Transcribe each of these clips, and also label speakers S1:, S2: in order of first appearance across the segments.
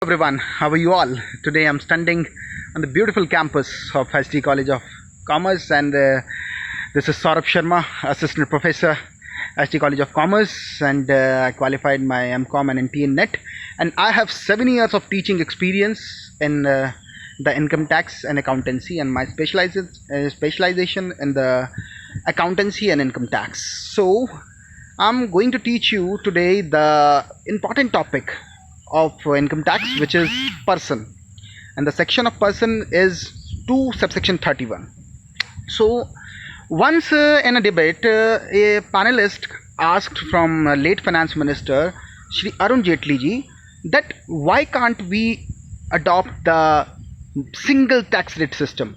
S1: Everyone, how are you all? Today I'm standing on the beautiful campus of HT College of Commerce, and this is Saurabh Sharma, Assistant Professor, HT College of Commerce, and I qualified my MCom and NT in NET, and I have 7 years of teaching experience in the income tax and accountancy, and my specialization in the accountancy and income tax. So I'm going to teach you today the important topic of income tax, which is person, and the section of person is 2 subsection 31. So once in a debate, a panelist asked from late finance minister Shri Arun Jaitley ji that why can't we adopt the single tax rate system,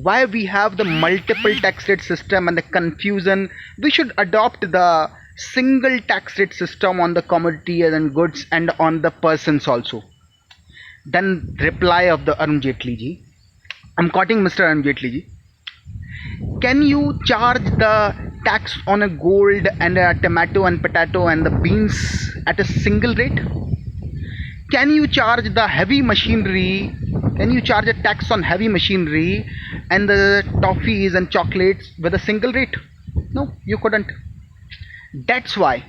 S1: why we have the multiple tax rate system and the confusion. We should adopt the single tax rate system on the commodities and goods and on the persons also. Then reply of the Arun Jaitley ji, I'm quoting Mr. Arun Jaitley ji, can you charge the tax on a gold and a tomato and potato and the beans at a single rate? Can you charge the heavy machinery, can you charge a tax on heavy machinery and the toffees and chocolates with a single rate? No, you couldn't. That's why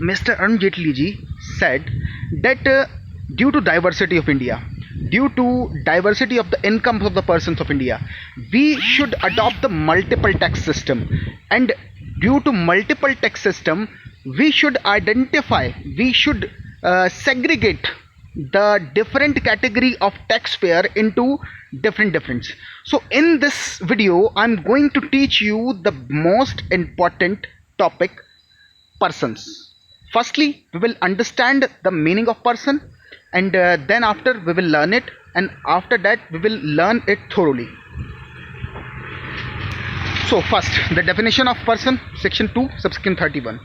S1: Mr. Arun Jaitley ji said that due to diversity of India, due to diversity of the incomes of the persons of India, we should adopt the multiple tax system, and due to multiple tax system, we should identify, we should segregate the different category of taxpayer into different. So in this video, I'm going to teach you the most important topic, persons. Firstly, we will understand the meaning of person, and then after we will learn it, and after that we will learn it thoroughly. So first, the definition of person, section 2 subsection 31.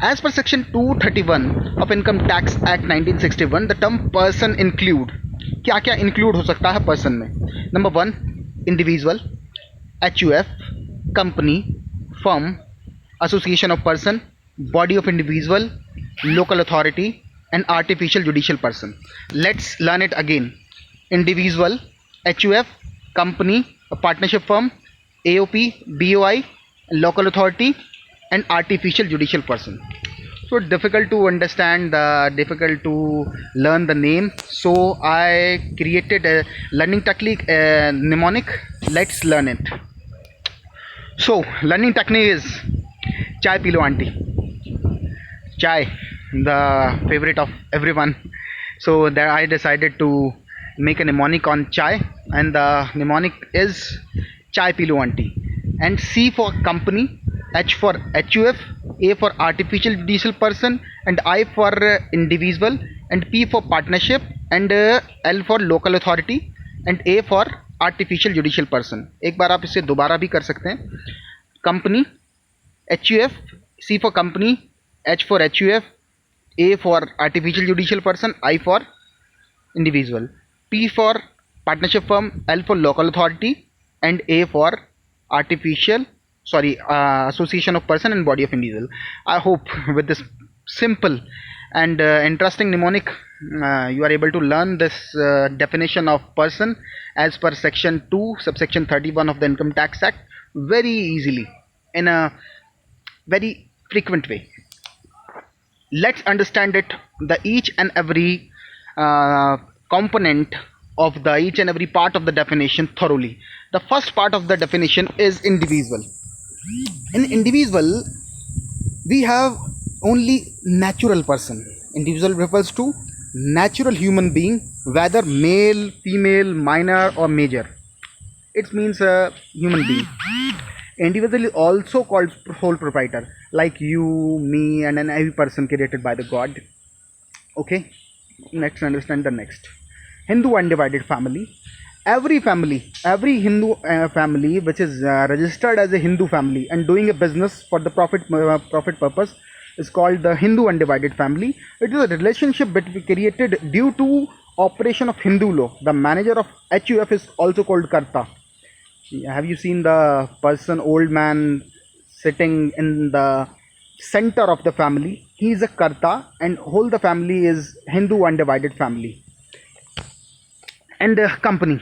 S1: As per section 231 of Income Tax Act 1961, the term person include, क्या क्या include हो सकता है person में? Number 1, individual, HUF, company, firm, association of person, body of individual, local authority, and artificial judicial person. Let's learn it again. Individual, HUF, company, a partnership firm, AOP, BOI, local authority, and artificial judicial person. So difficult to understand, difficult to learn the name. So I created a learning technique, mnemonic. Let's learn it. So learning technique is chai pilo auntie. Chai, the favorite of everyone. So there I decided to make a mnemonic on chai, and the mnemonic is chai pilo auntie. And C for company, H for HUF, A for artificial judicial person, and I for individual, and P for partnership, and L for local authority, and A for artificial judicial person. एक बार आप इसे दोबारा भी कर सकते हैं. Company, HUF, C for company, H for HUF, A for artificial judicial person, I for individual, P for partnership firm, L for local authority, and A for association of person and body of individual. I hope with this simple and interesting mnemonic you are able to learn this definition of person as per section 2 subsection 31 of the Income Tax Act very easily in a very frequent way. Let's understand it, the each and every component of the each and every part of the definition thoroughly. The first part of the definition is individual. In individual, we have only natural person. Individual refers to natural human being, whether male, female, minor or major. It means a human being. Individual is also called sole proprietor, like you, me, and an every person created by the God. Okay, next understand the next. Hindu undivided family. Every Hindu family which is registered as a Hindu family and doing a business for the profit purpose is called the Hindu undivided family. It is a relationship between created due to operation of Hindu law. The manager of HUF is also called Karta. Have you seen the person, old man sitting in the center of the family. He is a karta, and whole the family is Hindu undivided family. And company,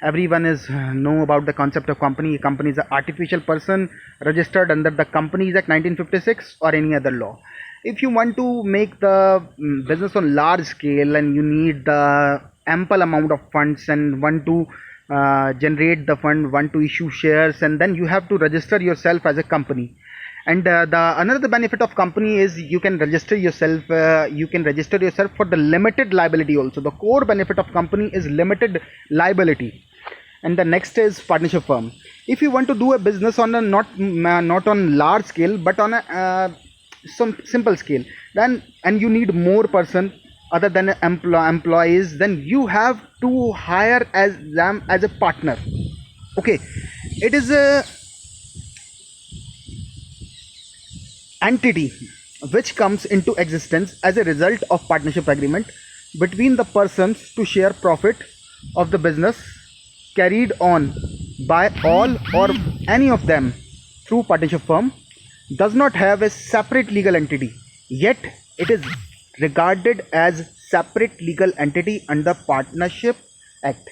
S1: everyone is know about the concept of company. A company is an artificial person registered under the Companies Act 1956 or any other law. If you want to make the business on large scale, and you need the ample amount of funds, and want to generate the fund, want to issue shares, and then you have to register yourself as a company. And the another benefit of company is you can register yourself for the limited liability also. The core benefit of company is limited liability. And the next is partnership firm. If you want to do a business on a not on large scale, but on a some simple scale, then, and you need more person other than employees, then you have to hire as them as a partner. Okay, it is a entity which comes into existence as a result of partnership agreement between the persons to share profit of the business carried on by all or any of them through partnership firm. Does not have a separate legal entity, yet it is regarded as separate legal entity under Partnership Act.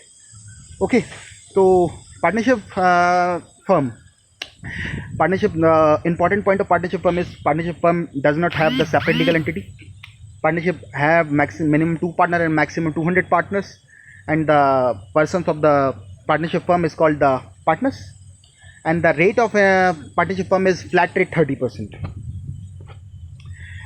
S1: Okay, so partnership firm. Partnership, important point of partnership firm is partnership firm does not have the separate legal entity. Partnership have minimum 2 partner and maximum 200 partners, and the persons of the partnership firm is called the partners, and the rate of a partnership firm is flat rate 30%.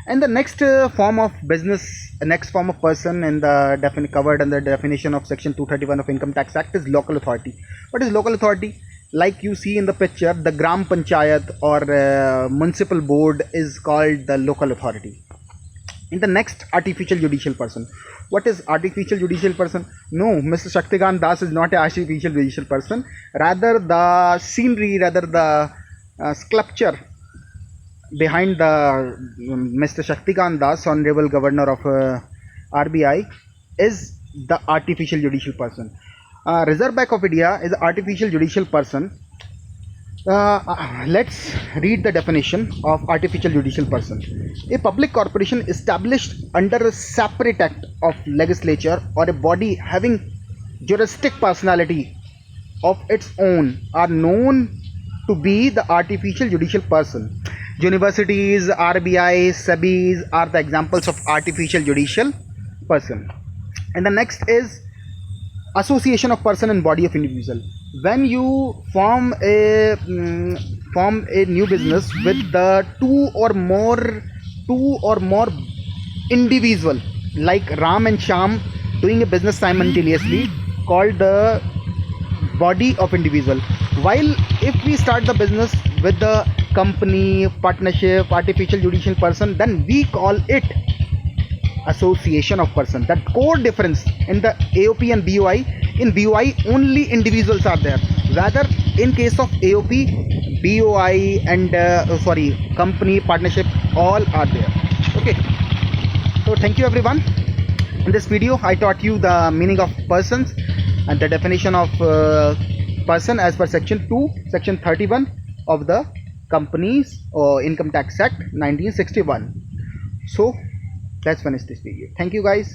S1: And the next form of business, next form of person in the covered under the definition of section 231 of Income Tax Act is local authority. What is local authority? Like you see in the picture, the gram panchayat or municipal board is called the local authority. In the next, artificial judicial person. What is artificial judicial person? No, Mr. Shaktikan Das is not an artificial judicial person. Rather, the scenery, rather the sculpture behind the Mr. Shaktikan Das, Honorable Governor of RBI, is the artificial judicial person. Reserve Bank of India is an artificial judicial person. Let's read the definition of artificial judicial person. A public corporation established under a separate act of legislature or a body having juristic personality of its own are known to be the artificial judicial person. Universities, RBI, SEBIs are the examples of artificial judicial person. And the next is association of person and body of individual. When you form a new business with the two or more individual, like Ram and Sham doing a business simultaneously, called the body of individual. While if we start the business with the company, partnership, artificial judicial person, then we call it association of person. That core difference in the AOP and BOI, in BOI only individuals are there, rather in case of AOP, BOI and company, partnership, all are there. Okay, so thank you everyone. In this video I taught you the meaning of persons and the definition of person as per section 31 of the Companies or Income Tax Act 1961. So let's finish this video. Thank you guys.